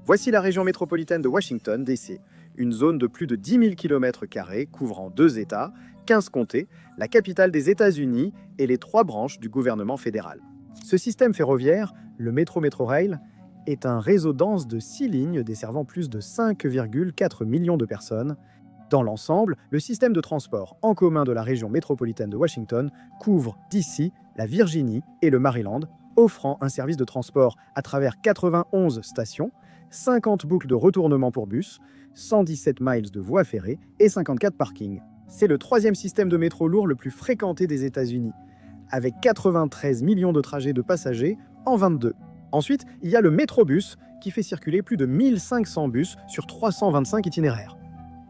Voici la région métropolitaine de Washington, D.C., une zone de plus de 10 000 km² couvrant 2 États, 15 comtés, la capitale des États-Unis et les 3 branches du gouvernement fédéral. Ce système ferroviaire, le Metro-Rail, est un réseau dense de 6 lignes desservant plus de 5,4 millions de personnes. Dans l'ensemble, le système de transport en commun de la région métropolitaine de Washington couvre D.C., la Virginie et le Maryland, offrant un service de transport à travers 91 stations, 50 boucles de retournement pour bus, 117 miles de voies ferrées et 54 parkings. C'est le 3e système de métro lourd le plus fréquenté des États-Unis, avec 93 millions de trajets de passagers en 22. Ensuite, il y a le Métrobus, qui fait circuler plus de 1500 bus sur 325 itinéraires.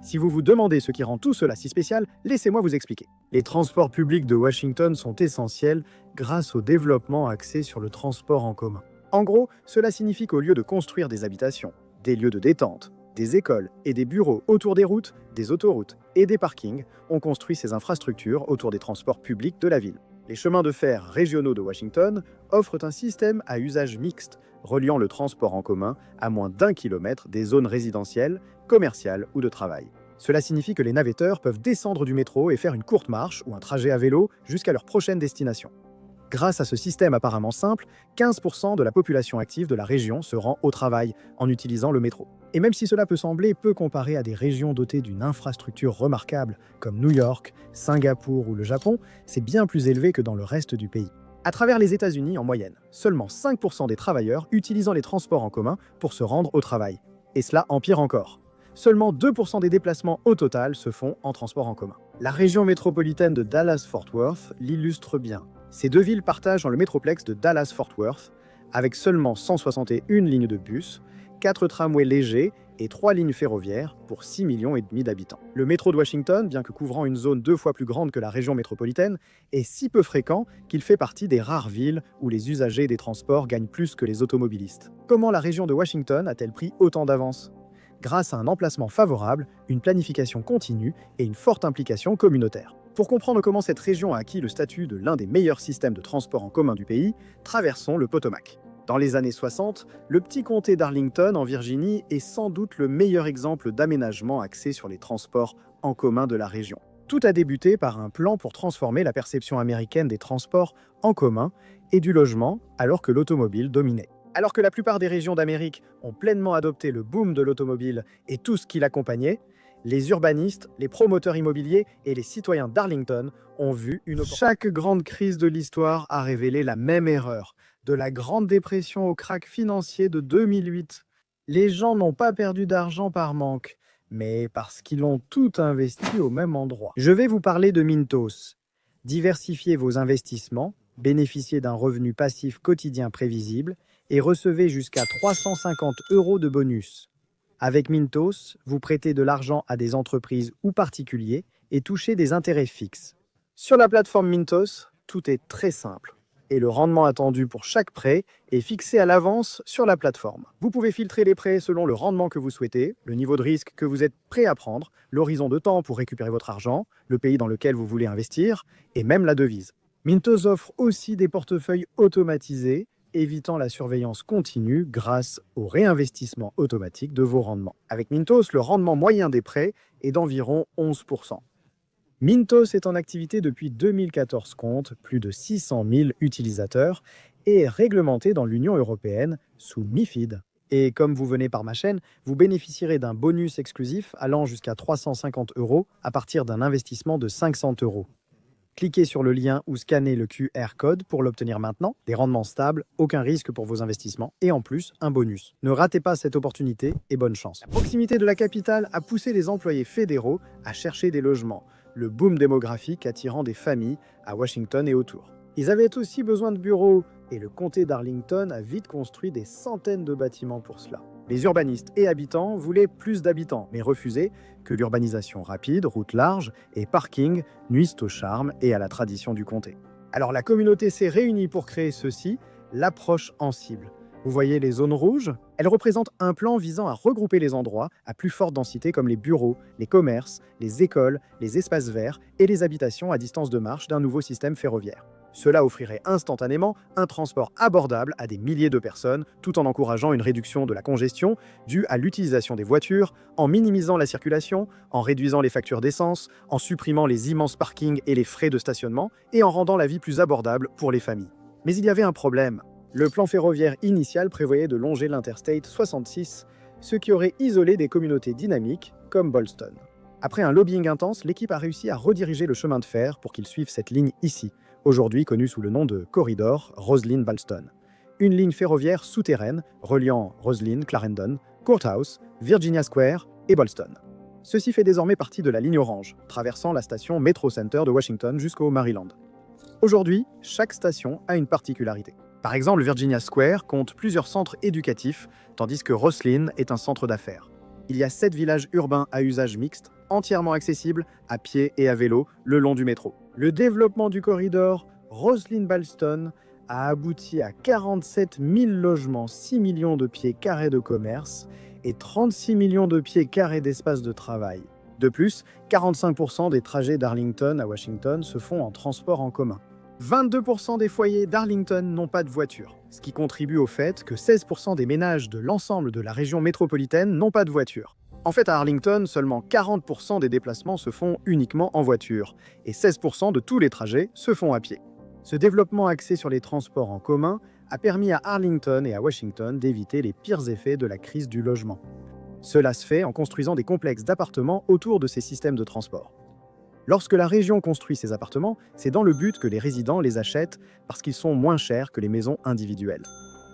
Si vous vous demandez ce qui rend tout cela si spécial, laissez-moi vous expliquer. Les transports publics de Washington sont essentiels grâce au développement axé sur le transport en commun. En gros, cela signifie qu'au lieu de construire des habitations, des lieux de détente, des écoles et des bureaux autour des routes, des autoroutes et des parkings, on construit ces infrastructures autour des transports publics de la ville. Les chemins de fer régionaux de Washington offrent un système à usage mixte, reliant le transport en commun à moins d'1 kilomètre des zones résidentielles, commerciales ou de travail. Cela signifie que les navetteurs peuvent descendre du métro et faire une courte marche ou un trajet à vélo jusqu'à leur prochaine destination. Grâce à ce système apparemment simple, 15% de la population active de la région se rend au travail en utilisant le métro. Et même si cela peut sembler peu comparé à des régions dotées d'une infrastructure remarquable comme New York, Singapour ou le Japon, c'est bien plus élevé que dans le reste du pays. À travers les États-Unis, en moyenne, seulement 5% des travailleurs utilisant les transports en commun pour se rendre au travail. Et cela empire encore. Seulement 2% des déplacements au total se font en transport en commun. La région métropolitaine de Dallas-Fort Worth l'illustre bien. Ces deux villes partagent le métroplex de Dallas-Fort Worth, avec seulement 161 lignes de bus, 4 tramways légers et 3 lignes ferroviaires pour 6,5 millions d'habitants. Le métro de Washington, bien que couvrant une zone 2 fois plus grande que la région métropolitaine, est si peu fréquent qu'il fait partie des rares villes où les usagers des transports gagnent plus que les automobilistes. Comment la région de Washington a-t-elle pris autant d'avance ? Grâce à un emplacement favorable, une planification continue et une forte implication communautaire. Pour comprendre comment cette région a acquis le statut de l'un des meilleurs systèmes de transport en commun du pays, traversons le Potomac. Dans les années 60, le petit comté d'Arlington, en Virginie, est sans doute le meilleur exemple d'aménagement axé sur les transports en commun de la région. Tout a débuté par un plan pour transformer la perception américaine des transports en commun et du logement alors que l'automobile dominait. Alors que la plupart des régions d'Amérique ont pleinement adopté le boom de l'automobile et tout ce qui l'accompagnait, les urbanistes, les promoteurs immobiliers et les citoyens d'Arlington ont vu une opportunité. Chaque grande crise de l'histoire a révélé la même erreur, de la Grande Dépression au krach financier de 2008. Les gens n'ont pas perdu d'argent par manque, mais parce qu'ils ont tout investi au même endroit. Je vais vous parler de Mintos. Diversifiez vos investissements, bénéficiez d'un revenu passif quotidien prévisible et recevez jusqu'à 350 € de bonus. Avec Mintos, vous prêtez de l'argent à des entreprises ou particuliers et touchez des intérêts fixes. Sur la plateforme Mintos, tout est très simple et le rendement attendu pour chaque prêt est fixé à l'avance sur la plateforme. Vous pouvez filtrer les prêts selon le rendement que vous souhaitez, le niveau de risque que vous êtes prêt à prendre, l'horizon de temps pour récupérer votre argent, le pays dans lequel vous voulez investir et même la devise. Mintos offre aussi des portefeuilles automatisés, évitant la surveillance continue grâce au réinvestissement automatique de vos rendements. Avec Mintos, le rendement moyen des prêts est d'environ 11%. Mintos est en activité depuis 2014, compte plus de 600 000 utilisateurs et est réglementé dans l'Union européenne sous MiFID. Et comme vous venez par ma chaîne, vous bénéficierez d'un bonus exclusif allant jusqu'à 350 € à partir d'un investissement de 500 €. Cliquez sur le lien ou scannez le QR code pour l'obtenir maintenant. Des rendements stables, aucun risque pour vos investissements et en plus, un bonus. Ne ratez pas cette opportunité et bonne chance. La proximité de la capitale a poussé les employés fédéraux à chercher des logements, le boom démographique attirant des familles à Washington et autour. Ils avaient aussi besoin de bureaux et le comté d'Arlington a vite construit des centaines de bâtiments pour cela. Les urbanistes et habitants voulaient plus d'habitants, mais refusaient que l'urbanisation rapide, routes larges et parkings nuisent au charme et à la tradition du comté. Alors la communauté s'est réunie pour créer ceci, l'approche en cible. Vous voyez les zones rouges? Elles représentent un plan visant à regrouper les endroits à plus forte densité comme les bureaux, les commerces, les écoles, les espaces verts et les habitations à distance de marche d'un nouveau système ferroviaire. Cela offrirait instantanément un transport abordable à des milliers de personnes, tout en encourageant une réduction de la congestion due à l'utilisation des voitures, en minimisant la circulation, en réduisant les factures d'essence, en supprimant les immenses parkings et les frais de stationnement, et en rendant la vie plus abordable pour les familles. Mais il y avait un problème. Le plan ferroviaire initial prévoyait de longer l'Interstate 66, ce qui aurait isolé des communautés dynamiques comme Ballston. Après un lobbying intense, l'équipe a réussi à rediriger le chemin de fer pour qu'il suive cette ligne ici, aujourd'hui connue sous le nom de Corridor Roslyn-Ballston. Une ligne ferroviaire souterraine reliant Roslyn, Clarendon, Courthouse, Virginia Square et Ballston. Ceci fait désormais partie de la ligne orange, traversant la station Metro Center de Washington jusqu'au Maryland. Aujourd'hui, chaque station a une particularité. Par exemple, Virginia Square compte plusieurs centres éducatifs, tandis que Roslyn est un centre d'affaires. Il y a 7 villages urbains à usage mixte, entièrement accessibles à pied et à vélo le long du métro. Le développement du corridor Roslyn-Ballston a abouti à 47 000 logements, 6 millions de pieds carrés de commerce et 36 millions de pieds carrés d'espace de travail. De plus, 45% des trajets d'Arlington à Washington se font en transport en commun. 22% des foyers d'Arlington n'ont pas de voiture, ce qui contribue au fait que 16% des ménages de l'ensemble de la région métropolitaine n'ont pas de voiture. En fait, à Arlington, seulement 40% des déplacements se font uniquement en voiture, et 16% de tous les trajets se font à pied. Ce développement axé sur les transports en commun a permis à Arlington et à Washington d'éviter les pires effets de la crise du logement. Cela se fait en construisant des complexes d'appartements autour de ces systèmes de transport. Lorsque la région construit ces appartements, c'est dans le but que les résidents les achètent parce qu'ils sont moins chers que les maisons individuelles.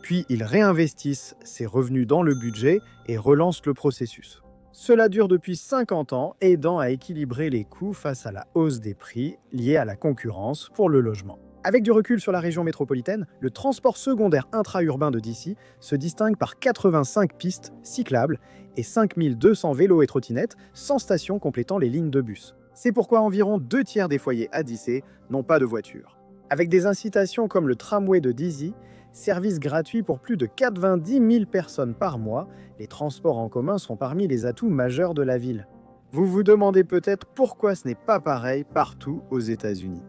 Puis ils réinvestissent ces revenus dans le budget et relancent le processus. Cela dure depuis 50 ans, aidant à équilibrer les coûts face à la hausse des prix liés à la concurrence pour le logement. Avec du recul sur la région métropolitaine, le transport secondaire intra-urbain de DC se distingue par 85 pistes cyclables et 5200 vélos et trottinettes sans station complétant les lignes de bus. C'est pourquoi environ 2 tiers des foyers à DC n'ont pas de voiture. Avec des incitations comme le tramway de DC, service gratuit pour plus de 90 000 personnes par mois, les transports en commun sont parmi les atouts majeurs de la ville. Vous vous demandez peut-être pourquoi ce n'est pas pareil partout aux États-Unis.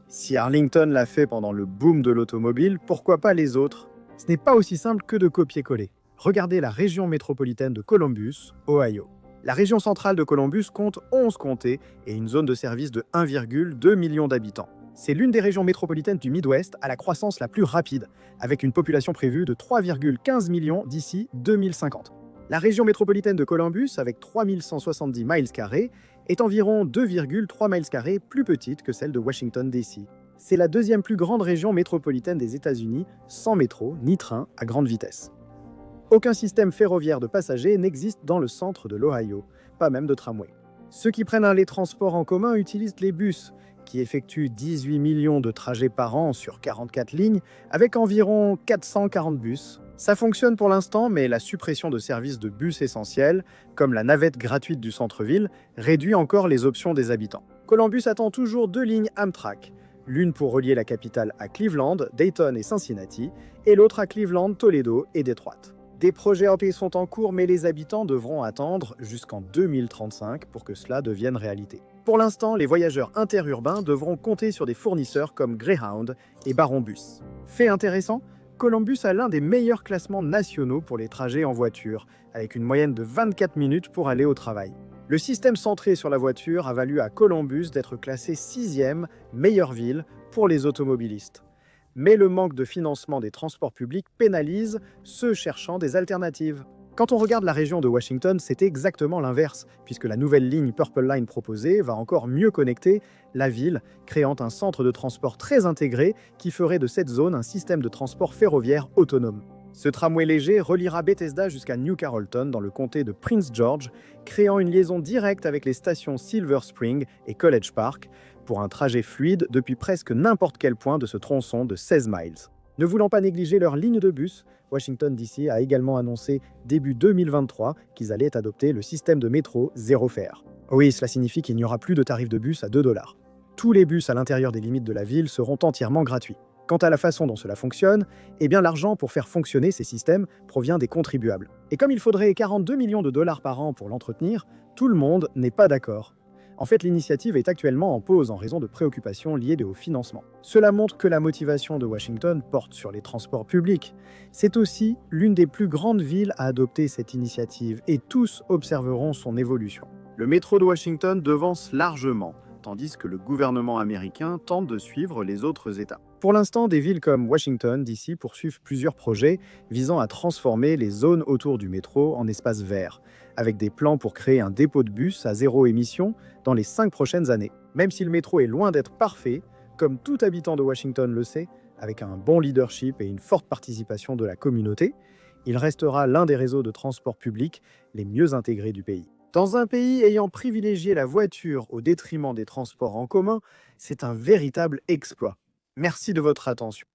Si Arlington l'a fait pendant le boom de l'automobile, pourquoi pas les autres? Ce n'est pas aussi simple que de copier-coller. Regardez la région métropolitaine de Columbus, Ohio. La région centrale de Columbus compte 11 comtés et une zone de service de 1,2 million d'habitants. C'est l'une des régions métropolitaines du Midwest à la croissance la plus rapide, avec une population prévue de 3,15 millions d'ici 2050. La région métropolitaine de Columbus, avec 3170 miles carrés, est environ 2,3 miles carrés plus petite que celle de Washington DC. C'est la deuxième plus grande région métropolitaine des États-Unis, sans métro ni train à grande vitesse. Aucun système ferroviaire de passagers n'existe dans le centre de l'Ohio, pas même de tramway. Ceux qui prennent les transports en commun utilisent les bus, qui effectuent 18 millions de trajets par an sur 44 lignes, avec environ 440 bus. Ça fonctionne pour l'instant, mais la suppression de services de bus essentiels, comme la navette gratuite du centre-ville, réduit encore les options des habitants. Columbus attend toujours 2 lignes Amtrak, l'une pour relier la capitale à Cleveland, Dayton et Cincinnati, et l'autre à Cleveland, Toledo et Detroit. Des projets AP sont en cours, mais les habitants devront attendre jusqu'en 2035 pour que cela devienne réalité. Pour l'instant, les voyageurs interurbains devront compter sur des fournisseurs comme Greyhound et Baron Bus. Fait intéressant, Columbus a l'un des meilleurs classements nationaux pour les trajets en voiture, avec une moyenne de 24 minutes pour aller au travail. Le système centré sur la voiture a valu à Columbus d'être classé 6e meilleure ville pour les automobilistes. Mais le manque de financement des transports publics pénalise ceux cherchant des alternatives. Quand on regarde la région de Washington, c'est exactement l'inverse, puisque la nouvelle ligne Purple Line proposée va encore mieux connecter la ville, créant un centre de transport très intégré qui ferait de cette zone un système de transport ferroviaire autonome. Ce tramway léger reliera Bethesda jusqu'à New Carrollton dans le comté de Prince George, créant une liaison directe avec les stations Silver Spring et College Park, pour un trajet fluide depuis presque n'importe quel point de ce tronçon de 16 miles. Ne voulant pas négliger leur ligne de bus, Washington DC a également annoncé début 2023 qu'ils allaient adopter le système de métro zéro fare. Oui, cela signifie qu'il n'y aura plus de tarif de bus à 2 $. Tous les bus à l'intérieur des limites de la ville seront entièrement gratuits. Quant à la façon dont cela fonctionne, eh bien l'argent pour faire fonctionner ces systèmes provient des contribuables. Et comme il faudrait 42 millions de dollars par an pour l'entretenir, tout le monde n'est pas d'accord. En fait, l'initiative est actuellement en pause en raison de préoccupations liées au financement. Cela montre que la motivation de Washington porte sur les transports publics. C'est aussi l'une des plus grandes villes à adopter cette initiative et tous observeront son évolution. Le métro de Washington devance largement, tandis que le gouvernement américain tente de suivre les autres États. Pour l'instant, des villes comme Washington, D.C. poursuivent plusieurs projets visant à transformer les zones autour du métro en espaces verts, avec des plans pour créer un dépôt de bus à zéro émission dans les 5 prochaines années. Même si le métro est loin d'être parfait, comme tout habitant de Washington le sait, avec un bon leadership et une forte participation de la communauté, il restera l'un des réseaux de transport public les mieux intégrés du pays. Dans un pays ayant privilégié la voiture au détriment des transports en commun, c'est un véritable exploit. Merci de votre attention.